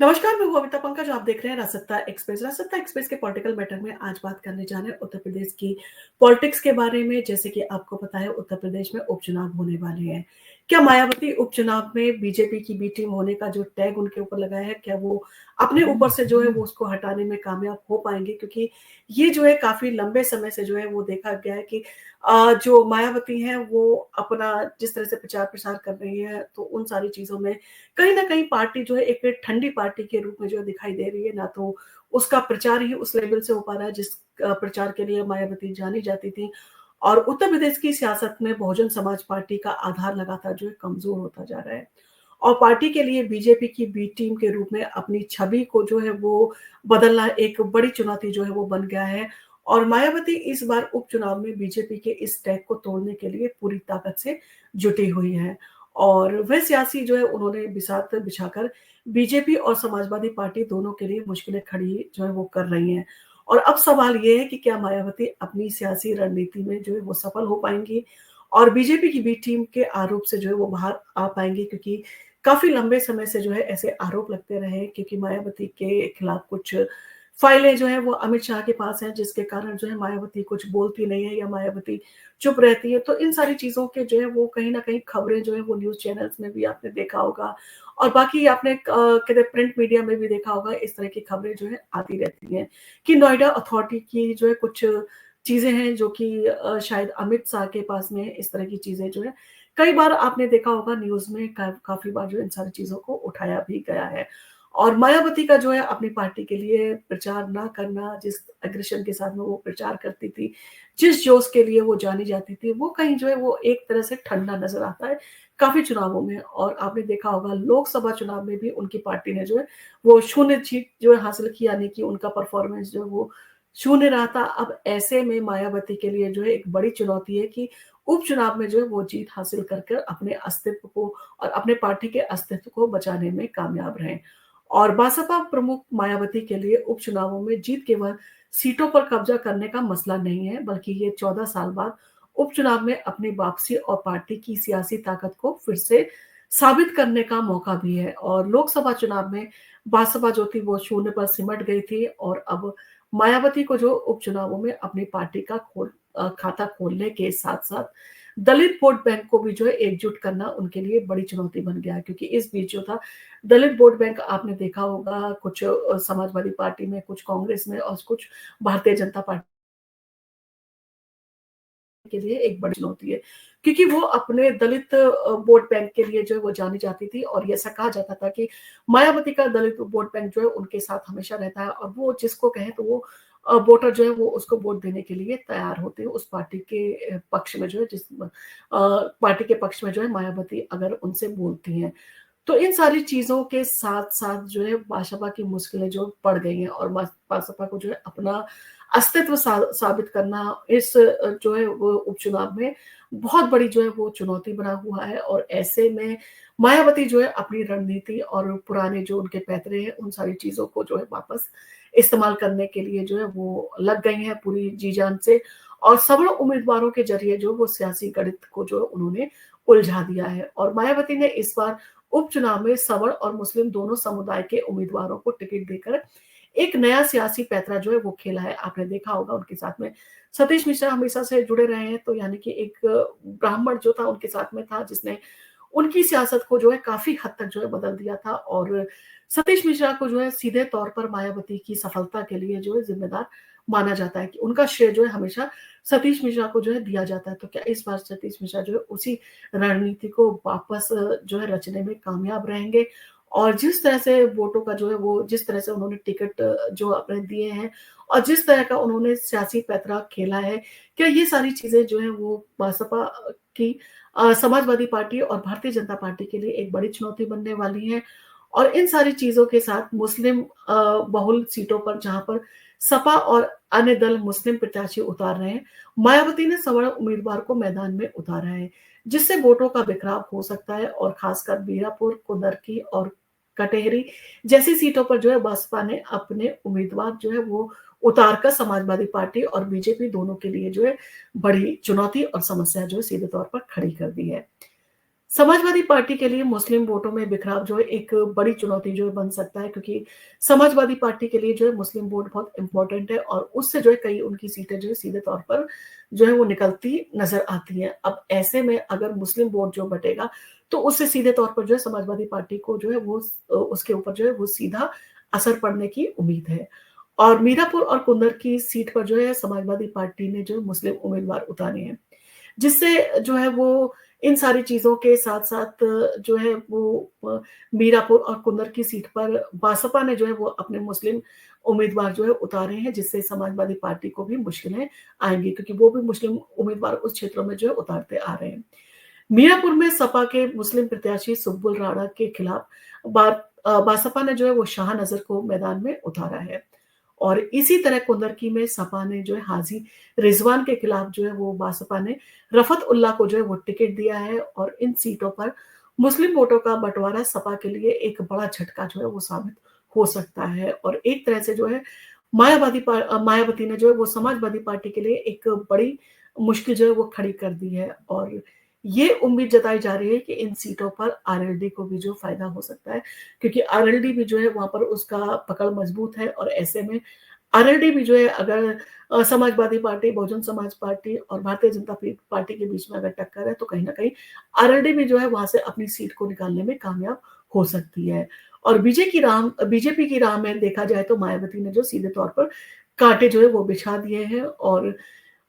नमस्कार, मैं हूँ अमिता पंकज। आप देख रहे हैं राजसत्ता एक्सप्रेस। राजसत्ता एक्सप्रेस के पॉलिटिकल मैटर में आज बात करने जा रहे हैं उत्तर प्रदेश की पॉलिटिक्स के बारे में। जैसे कि आपको पता है, उत्तर प्रदेश में उपचुनाव होने वाले हैं। क्या मायावती उपचुनाव में बीजेपी की बी टीम होने का जो टैग उनके ऊपर लगाया है, क्या वो अपने ऊपर से जो है वो उसको हटाने में कामयाब हो पाएंगे? क्योंकि ये जो है काफी लंबे समय से जो है वो देखा गया है कि जो मायावती हैं वो अपना जिस तरह से प्रचार प्रसार कर रही है, तो उन सारी चीजों में कहीं न कहीं पार्टी जो है एक ठंडी पार्टी के रूप में जो दिखाई दे रही है। ना तो उसका प्रचार ही उस लेवल से हो पा रहा है जिस प्रचार के लिए मायावती जानी जाती थी। और उत्तर प्रदेश की सियासत में बहुजन समाज पार्टी का आधार लगातार जो है कमजोर होता जा रहा है। और पार्टी के लिए बीजेपी की बी टीम के रूप में अपनी छवि को जो है वो बदलना एक बड़ी चुनौती जो है वो बन गया है। और मायावती इस बार उपचुनाव में बीजेपी के इस टैग को तोड़ने के लिए पूरी ताकत से जुटी हुई है। और वह सियासी जो है उन्होंने बिसात बिछाकर बीजेपी और समाजवादी पार्टी दोनों के लिए मुश्किलें खड़ी जो है वो कर रही हैं। और अब सवाल ये है कि क्या मायावती अपनी सियासी रणनीति में जो है वो सफल हो पाएंगी और बीजेपी की बी टीम के आरोप से जो है वो बाहर आ पाएंगे? क्योंकि काफी लंबे समय से जो है ऐसे आरोप लगते रहे, क्योंकि मायावती के खिलाफ कुछ फाइलें जो है वो अमित शाह के पास हैं, जिसके कारण जो है मायावती कुछ बोलती नहीं है या मायावती चुप रहती है। तो इन सारी चीजों के जो है वो कहीं ना कहीं खबरें जो है वो न्यूज चैनल्स में भी आपने देखा होगा, और बाकी आपने कहते प्रिंट मीडिया में भी देखा होगा। इस तरह की खबरें जो है आती रहती हैं कि नोएडा अथॉरिटी की जो है कुछ चीजें हैं जो कि शायद अमित शाह के पास में है। इस तरह की चीजें जो है कई बार आपने देखा होगा न्यूज में, काफी बार जो इन सारी चीजों को उठाया भी गया है। और मायावती का जो है अपनी पार्टी के लिए प्रचार ना करना, जिस एग्रेशन के साथ में वो प्रचार करती थी, जिस जोश के लिए वो जानी जाती थी, वो कहीं जो है वो एक तरह से ठंडा नजर आता है काफी चुनावों में। और आपने देखा होगा लोकसभा चुनाव में भी उनकी पार्टी ने जो है वो शून्य जीत जो है हासिल की, यानी कि उनका परफॉर्मेंस जो है वो शून्य रहा था। अब ऐसे में मायावती के लिए जो है एक बड़ी चुनौती है कि उपचुनाव में जो है वो जीत हासिल कर अपने अस्तित्व को और अपने पार्टी के अस्तित्व को बचाने में कामयाब रहे। और बसपा प्रमुख मायावती के लिए उपचुनावों में जीत केवल सीटों पर कब्जा करने का मसला नहीं है, बल्कि ये 14 साल बाद उपचुनाव में अपनी वापसी और पार्टी की सियासी ताकत को फिर से साबित करने का मौका भी है। और लोकसभा चुनाव में बसपा जो थी वो शून्य पर सिमट गई थी, और अब मायावती को जो उपचुनावों में अपनी पार्टी का खाता खोलने के साथ साथ दलित वोट बैंक को भी जो है एकजुट करना उनके लिए बड़ी चुनौती बन गया है। क्योंकि इस बीच जो था दलित वोट बैंक आपने देखा होगा, कुछ समाजवादी पार्टी में, कुछ कांग्रेस में और कुछ भारतीय जनता पार्टी के लिए एक बड़ी चुनौती है। क्योंकि वो अपने दलित वोट बैंक के लिए जो है वो जानी जाती थी, और ये ऐसा कहा जाता था कि मायावती का दलित वोट बैंक जो है उनके साथ हमेशा रहता है, और वो जिसको कहें तो वो वोटर जो है वो उसको वोट देने के लिए तैयार होते हैं उस पार्टी के पक्ष में, जो है जिस पार्टी के पक्ष में जो है मायावती अगर उनसे बोलती हैं। तो इन सारी चीजों के साथ-साथ जो है भाजपा की मुश्किलें जो बढ़ गई हैं, और भाजपा को जो है अपना अस्तित्व साबित करना इस जो है वो उपचुनाव में बहुत बड़ी जो है वो चुनौती बना हुआ है। और ऐसे में मायावती जो है अपनी रणनीति और पुराने जो उनके पैतरे हैं उन सारी चीजों को जो है वापस इस्तेमाल करने के लिए जो है वो लग गई हैं पूरी जी-जान से, और सवर्ण उम्मीदवारों के जरिए जो वो सियासी गणित को जो उन्होंने उलझा दिया है। और मायावती ने इस बार उपचुनाव में सवर्ण और मुस्लिम दोनों समुदाय के उम्मीदवारों को टिकट देकर एक नया सियासी पैंतरा जो है वो खेला है। आपने देखा होगा उनके साथ में सतीश मिश्रा हमेशा से जुड़े रहे हैं, तो यानी कि एक ब्राह्मण जो था उनके साथ में था, जिसने उनकी सियासत को जो है काफी हद तक जो है बदल दिया था। और सतीश मिश्रा को जो है सीधे तौर पर मायावती की सफलता के लिए जो है जिम्मेदार माना जाता है, कि उनका श्रेय जो है हमेशा सतीश मिश्रा को जो है दिया जाता है। तो क्या इस बार सतीश मिश्रा जो है उसी रणनीति को वापस जो है रचने में कामयाब रहेंगे? और जिस तरह से वोटों का जो है वो जिस तरह से उन्होंने टिकट जो अपने दिए हैं और जिस तरह का उन्होंने सियासी पैंतरा खेला है, क्या ये सारी चीजें जो है वो बसपा की समाजवादी पार्टी और भारतीय जनता पार्टी के लिए एक बड़ी चुनौती बनने वाली है? और इन सारी चीजों के साथ मुस्लिम बहुल सीटों पर जहां पर सपा और अन्य दल मुस्लिम प्रत्याशी उतार रहे हैं, मायावती ने सवर्ण उम्मीदवार को मैदान में उतारा है, जिससे वोटों का बिखराव हो सकता है। और खासकर बीरापुर, कुंदरकी और कटेहरी जैसी सीटों पर जो है बसपा ने अपने उम्मीदवार जो है वो उतारकर समाजवादी पार्टी और बीजेपी दोनों के लिए जो है बड़ी चुनौती और समस्या जो है सीधे तौर पर खड़ी कर दी है। समाजवादी पार्टी के लिए मुस्लिम वोटों में बिखराव जो है एक बड़ी चुनौती जो है बन सकता है, क्योंकि समाजवादी पार्टी के लिए जो है मुस्लिम वोट बहुत इम्पोर्टेंट है और उससे जो है कई उनकी सीटें जो है सीधे तौर पर जो है वो निकलती नज़र आती हैं। अब ऐसे में अगर मुस्लिम वोट जो बटेगा, तो उससे सीधे तौर पर जो है समाजवादी पार्टी को जो है वो उसके ऊपर जो है वो सीधा असर पड़ने की उम्मीद है। और मीरापुर और कुंदर की सीट पर जो है समाजवादी पार्टी ने जो मुस्लिम उम्मीदवार उतारे हैं। जिससे जो है वो इन सारी चीज़ों के साथ-साथ जो है वो मीरापुर और कुंदर की सीट पर बासपा ने जो है वो अपने मुस्लिम उम्मीदवार जो है उतारे हैं, जिससे समाजवादी पार्टी को भी मुश्किलें आएँगी, क्योंकि वो भी मुस्लिम उम्मीदवार उस क्षेत्रों में जो है उतारते आ रहे हैं। मीरापुर में सपा के मुस्लिम प्रत्याशी सुब्बुल राणा के खिलाफ बासपा ने जो है वो शाह नज़र को मैदान में उतारा है। और इसी तरह कुंदरकी में सपा ने जो है हाजी रिजवान के खिलाफ जो है वो बासपा ने रफत उल्लाह को जो है वो टिकट दिया है और इन सीटों पर मुस्लिम वोटों का बंटवारा सपा के लिए एक बड़ा झटका जो है वो साबित हो सकता है और एक तरह से जो है मायावती ने जो है वो समाजवादी पार्टी के लिए एक बड़ी मुश्किल जो है वो खड़ी कर दी है और ये उम्मीद जताई जा रही है कि इन सीटों पर आरएलडी को भी जो फायदा हो सकता है, क्योंकि आरएलडी भी जो है वहां पर उसका पकड़ मजबूत है और ऐसे में आरएलडी भी जो है अगर समाजवादी पार्टी, बहुजन समाज पार्टी और भारतीय जनता पार्टी के बीच में अगर टक्कर है, तो कहीं न कहीं आरएलडी भी जो है वहाँ से अपनी सीट को निकालने में कामयाब हो सकती है। और बीजेपी की राह में देखा जाए तो मायावती ने जो सीधे तौर पर कांटे जो है वो बिछा दिए हैं और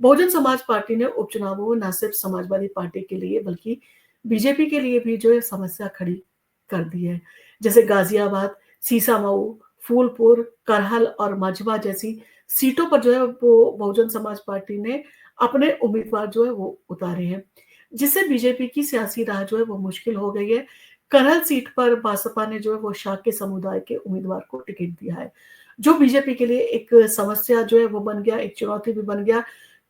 बहुजन समाज पार्टी ने उपचुनावों में न सिर्फ समाजवादी पार्टी के लिए बल्कि बीजेपी के लिए भी जो है समस्या खड़ी कर दी है। जैसे गाजियाबाद, सीसामऊ, फूलपुर, करहल और मझवा जैसी सीटों पर जो है वो बहुजन समाज पार्टी ने अपने उम्मीदवार जो है वो उतारे हैं, जिससे बीजेपी की सियासी राह जो है वो मुश्किल हो गई है। करहल सीट पर बसपा ने जो है वो शाक्य समुदाय के उम्मीदवार को टिकट दिया है, जो बीजेपी के लिए एक समस्या जो है वो बन गया, एक चुनौती भी बन गया,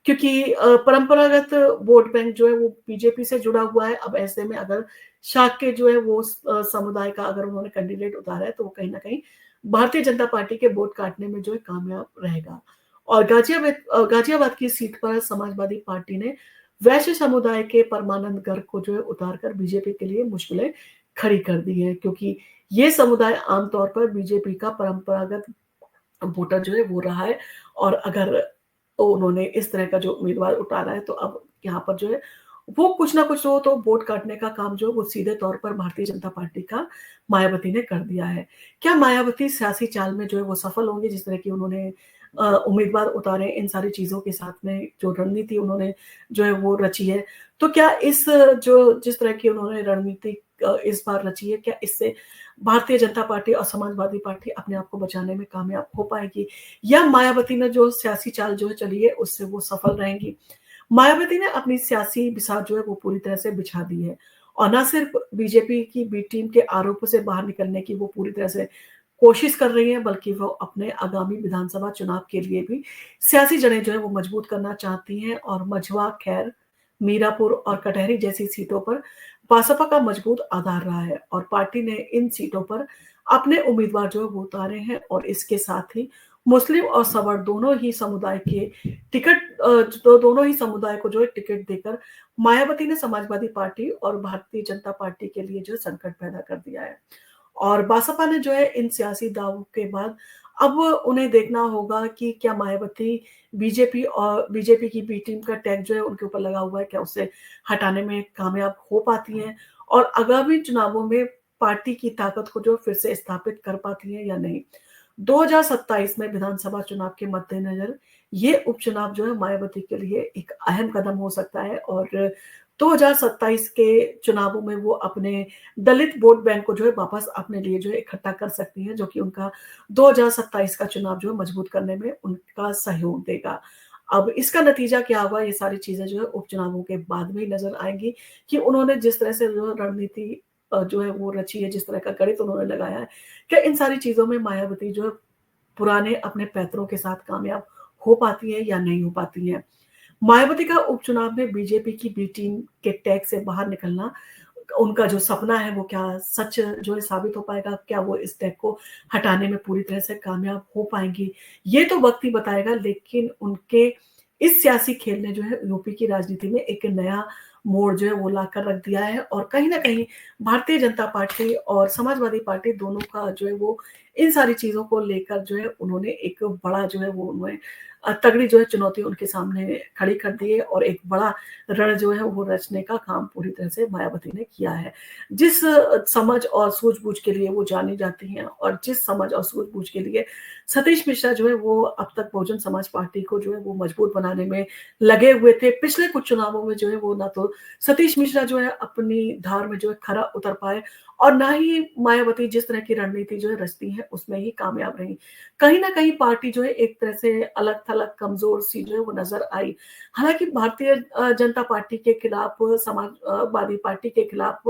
क्योंकि परंपरागत वोट बैंक जो है वो बीजेपी से जुड़ा हुआ है। अब ऐसे में अगर शाक्य जो है वो समुदाय का अगर उन्होंने कैंडिडेट उतारा है, तो वो कहीं न कहीं भारतीय जनता पार्टी के वोट काटने में जो है कामयाब रहेगा। और गाजियाबाद की सीट पर समाजवादी पार्टी ने वैश्य समुदाय के परमानंद गर्ग को जो है उतार कर बीजेपी के लिए मुश्किलें खड़ी कर दी हैं, क्योंकि ये समुदाय आमतौर पर बीजेपी का परंपरागत वोटर जो है वो रहा है और अगर उन्होंने इस तरह का जो उम्मीदवार उतारा है, तो अब यहाँ पर जो है वो कुछ ना कुछ तो वोट काटने का काम जो है वो सीधे तौर पर भारतीय जनता पार्टी का मायावती ने कर दिया है। क्या मायावती सियासी चाल में जो है वो सफल होंगे, जिस तरह की उन्होंने उम्मीदवार उतारे, इन सारी चीज़ों के साथ में जो रणनीति उन्होंने जो है वो रची है, तो क्या जिस तरह की उन्होंने रणनीति इस बार रची है, क्या इससे भारतीय जनता पार्टी और समाजवादी पार्टी अपने आप को बचाने में कामयाब हो पाएगी? या मायावती ने जो सियासी चाल जो है चली है, उससे वो सफल रहेंगी? मायावती ने अपनी सियासी बिसात जो है वो पूरी तरह से बिछा दी है और ना सिर्फ बीजेपी की बी टीम के आरोपों से बाहर निकलने की वो पूरी तरह से कोशिश कर रही है, बल्कि वो अपने आगामी विधानसभा चुनाव के लिए भी सियासी जड़ें जो है वो मजबूत करना चाहती हैं और मझवा, खैर, मीरापुर और कटहरी जैसी सीटों पर बसपा का मजबूत आधार रहा है और पार्टी ने इन सीटों पर अपने उम्मीदवार जो है वो उतारे हैं और इसके साथ ही मुस्लिम और सवर्ण दोनों ही समुदाय को जो है टिकट देकर मायावती ने समाजवादी पार्टी और भारतीय जनता पार्टी के लिए जो है संकट पैदा कर दिया है। और बसपा ने जो है इन सियासी दावों के बाद अब उन्हें देखना होगा कि क्या मायावती बीजेपी की बी टीम का टैग जो है उनके ऊपर लगा हुआ है, क्या उसे हटाने में कामयाब हो पाती हैं और आगामी चुनावों में पार्टी की ताकत को जो फिर से स्थापित कर पाती हैं या नहीं। 2027 में विधानसभा चुनाव के मद्देनजर ये उपचुनाव जो है मायावती के लिए एक अहम कदम हो सकता है और 2027 के चुनावों में वो अपने दलित वोट बैंक को जो है वापस अपने लिए जो है इकट्ठा कर सकती हैं, जो कि उनका 2027 का चुनाव जो है मजबूत करने में उनका सहयोग देगा। अब इसका नतीजा क्या होगा, ये सारी चीज़ें जो है उपचुनावों के बाद में ही नज़र आएँगी कि उन्होंने जिस तरह से जो रणनीति जो है वो रची है, जिस तरह का गणित उन्होंने लगाया है, क्या इन सारी चीज़ों में मायावती जो है पुराने अपने पैतरों के साथ कामयाब हो पाती है या नहीं हो पाती है? मायावती का उपचुनाव में बीजेपी की बी टीम के टैग से बाहर निकलना, उनका जो सपना है वो क्या सच जो है साबित हो पाएगा? क्या वो इस टैग को हटाने में पूरी तरह से कामयाब हो पाएँगी? ये तो वक़्त ही बताएगा, लेकिन उनके इस सियासी खेल ने जो है यूपी की राजनीति में एक नया मोड़ जो है वो लाकर रख दिया है और कहीं न कहीं भारतीय जनता पार्टी और समाजवादी पार्टी दोनों का जो है वो इन सारी चीज़ों को लेकर जो है उन्होंने एक बड़ा जो है वो उन्होंने तगड़ी जो है चुनौती उनके सामने खड़ी कर दी है और एक बड़ा रण जो है वो रचने का काम पूरी तरह से मायावती ने किया है। जिस समझ और सूझबूझ के लिए वो जानी जाती हैं और जिस समझ और सूझबूझ के लिए सतीश मिश्रा जो है वो अब तक बहुजन समाज पार्टी को जो है वो मजबूत बनाने में लगे हुए थे। पिछले कुछ चुनावों में जो है वो ना तो सतीश मिश्रा जो है अपनी धार में जो है खरा उतर पाए और ना ही मायावती जिस तरह की रणनीति जो है रचती है उसमें ही कामयाब रही। कहीं न कहीं पार्टी जो है एक तरह से अलग-थलग कमज़ोर-सी जो है वो नज़र आई। हालाँकि भारतीय जनता पार्टी के खिलाफ वादी पार्टी के खिलाफ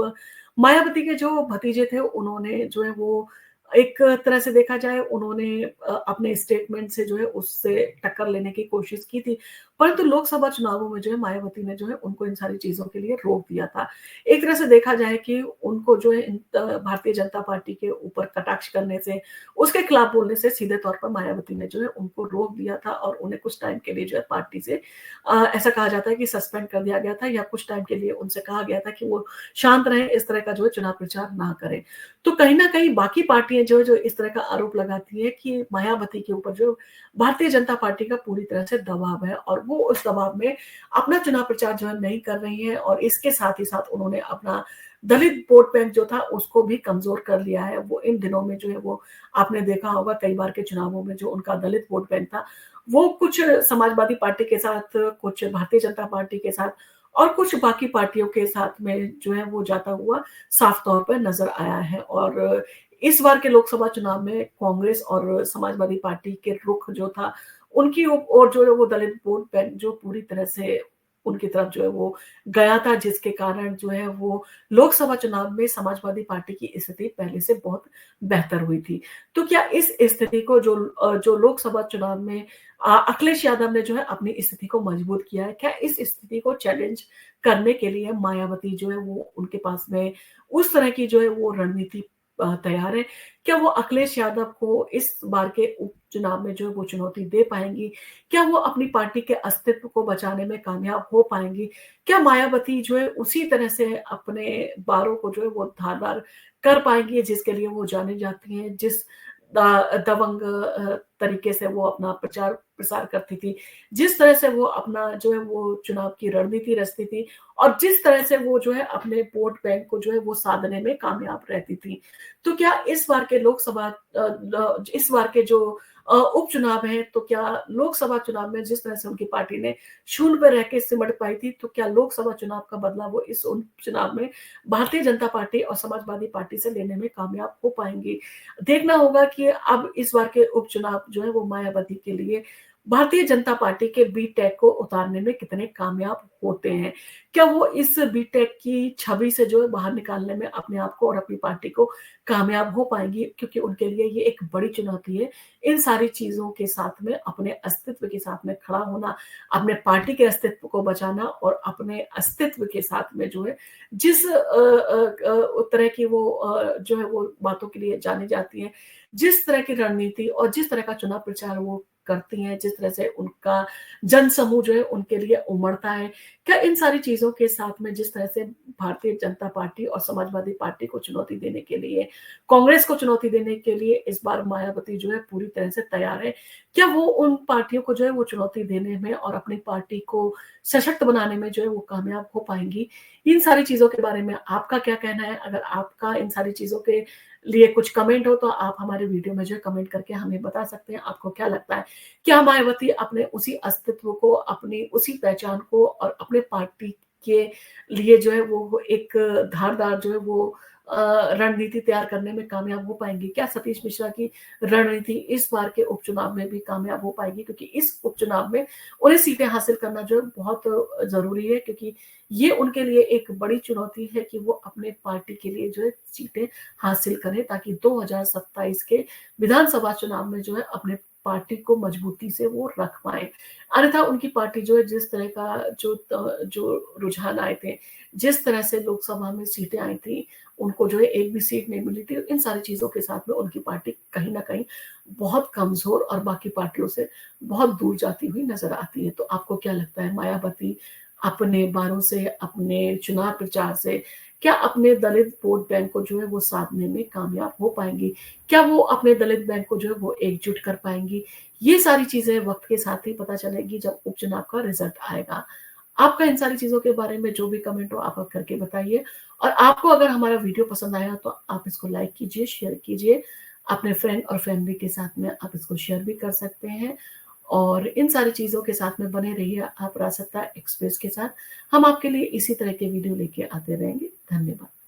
मायावती के जो भतीजे थे उन्होंने जो है वो एक तरह से देखा जाए उन्होंने अपने स्टेटमेंट से जो है उससे टक्कर लेने की कोशिश की थी। परंतु लोकसभा चुनावों में जो है मायावती ने जो है उनको इन सारी चीज़ों के लिए रोक दिया था। एक तरह से देखा जाए कि उनको जो है भारतीय जनता पार्टी के ऊपर कटाक्ष करने से, उसके खिलाफ बोलने से सीधे तौर पर मायावती ने जो है उनको रोक दिया था और उन्हें कुछ टाइम के लिए जो है पार्टी से ऐसा कहा जाता है कि सस्पेंड कर दिया गया था या कुछ टाइम के लिए उनसे कहा गया था कि वो शांत रहें, इस तरह का जो है चुनाव प्रचार ना करें। तो कहीं न कहीं बाकी पार्टियाँ जो इस तरह का आरोप लगाती हैं कि मायावती के ऊपर जो भारतीय जनता पार्टी का पूरी तरह से दबाव है और वो उस दबाव में अपना चुनाव प्रचार जो है नहीं कर रही हैं और इसके साथ ही साथ उन्होंने अपना दलित वोट बैंक जो था उसको भी कमज़ोर कर लिया है। वो इन दिनों में जो है वो आपने देखा होगा कई बार के चुनावों में जो उनका दलित वोट बैंक था, वो कुछ समाजवादी पार्टी के साथ, कुछ भारतीय जनता पार्टी के साथ और कुछ बाकी पार्टियों के साथ में जो है वो जाता हुआ साफ तौर पर नज़र आया है और इस बार के लोकसभा चुनाव में कांग्रेस और समाजवादी पार्टी के रुख जो था, उनकी ओर जो है वो दलित वोट बैंक जो पूरी तरह से उनकी तरफ जो है वो गया था, जिसके कारण जो है वो लोकसभा चुनाव में समाजवादी पार्टी की स्थिति पहले से बहुत बेहतर हुई थी। तो क्या इस स्थिति को जो लोकसभा चुनाव में अखिलेश यादव ने जो है अपनी स्थिति को मजबूत किया है? क्या इस स्थिति को चैलेंज करने के लिए मायावती जो है वो उनके पास में उस तरह की जो है वो रणनीति तैयार है? क्या वो अखिलेश यादव को इस बार के उपचुनाव में जो है वो चुनौती दे पाएँगी? क्या वो अपनी पार्टी के अस्तित्व को बचाने में कामयाब हो पाएँगी? क्या मायावती जो है उसी तरह से अपने बारों को जो है वो धारदार कर पाएँगी जिसके लिए वो जानी जाती हैं, जिस दबंग तरीके से वो अपना प्रचार-प्रसार करती थी, जिस तरह से वो अपना जो है वो चुनाव की रणनीति रचती थी और जिस तरह से वो जो है अपने वोट बैंक को जो है वो साधने में कामयाब रहती थी। तो क्या इस बार के इस बार के जो उपचुनाव हैं, तो क्या लोकसभा चुनाव में जिस तरह से उनकी पार्टी ने शून्य पे रह के सिमट पाई थी, तो क्या लोकसभा चुनाव का बदला वो इस उपचुनाव में भारतीय जनता पार्टी और समाजवादी पार्टी से लेने में कामयाब हो पाएँगी? देखना होगा कि अब इस बार के उपचुनाव जो है वो मायावती के लिए भारतीय जनता पार्टी के बी टेक को उतारने में कितने कामयाब होते हैं। क्या वो इस बी टेक की छवि से जो है बाहर निकालने में अपने आप को और अपनी पार्टी को कामयाब हो पाएँगी? क्योंकि उनके लिए ये एक बड़ी चुनौती है। इन सारी चीज़ों के साथ में अपने अस्तित्व के साथ में खड़ा होना, अपने पार्टी के अस्तित्व को बचाना और अपने अस्तित्व के साथ में जो है जिस तरह की वो जो है वो बातों के लिए जानी जाती हैं, जिस तरह की रणनीति और जिस तरह का चुनाव प्रचार वो करती हैं, जिस तरह से उनका जनसमूह जो है उनके लिए उमड़ता है, क्या इन सारी चीज़ों के साथ में जिस तरह से भारतीय जनता पार्टी और समाजवादी पार्टी को चुनौती देने के लिए, कांग्रेस को चुनौती देने के लिए इस बार मायावती जो है पूरी तरह से तैयार है? क्या वो उन पार्टियों को जो है वो चुनौती देने में और अपनी पार्टी को सशक्त बनाने में जो है वो कामयाब हो पाएँगी? इन सारी चीज़ों के बारे में आपका क्या कहना है? अगर आपका इन सारी चीज़ों के लिए कुछ कमेंट हो तो आप हमारे वीडियो में जो है कमेंट करके हमें बता सकते हैं, आपको क्या लगता है? क्या मायावती अपने उसी अस्तित्व को, अपनी उसी पहचान को और अपने पार्टी के लिए जो है वो एक धारदार जो है वो रणनीति तैयार करने में कामयाब हो पाएँगी? क्या सतीश मिश्रा की रणनीति इस बार के उपचुनाव में भी कामयाब हो पाएगी? क्योंकि इस उपचुनाव में उन्हें सीटें हासिल करना जो है बहुत ज़रूरी है क्योंकि ये उनके लिए एक बड़ी चुनौती है कि वो अपने पार्टी के लिए जो है सीटें हासिल करें ताकि 2027 के विधानसभा चुनाव में जो है अपने पार्टी को मजबूती से वो रख पाएँ। अन्यथा उनकी पार्टी जो है जिस तरह का जो रुझान आए थे, जिस तरह से लोकसभा में सीटें आई थी, उनको जो है एक भी सीट नहीं मिली थी। इन सारी चीज़ों के साथ में उनकी पार्टी कहीं न कहीं बहुत कमज़ोर और बाकी पार्टियों से बहुत दूर जाती हुई नज़र आती है। तो आपको क्या लगता है मायावती अपने बारों से, अपने चुनाव प्रचार से, क्या अपने दलित वोट बैंक को जो है वो साधने में कामयाब हो पाएँगी? क्या वो अपने दलित बैंक को जो है वो एकजुट कर पाएँगी? ये सारी चीज़ें वक़्त के साथ ही पता चलेगी जब उपचुनाव का रिज़ल्ट आएगा। आपका इन सारी चीज़ों के बारे में जो भी कमेंट हो आप करके बताइए और आपको अगर हमारा वीडियो पसंद आया तो आप इसको लाइक कीजिए, शेयर कीजिए। अपने फ्रेंड और फैमिली के साथ में आप इसको शेयर भी कर सकते हैं और इन सारी चीज़ों के साथ में बने रहिए आप रासत्ता एक्सप्रेस के साथ। हम आपके लिए इसी तरह के वीडियो लेके आते रहेंगे। धन्यवाद।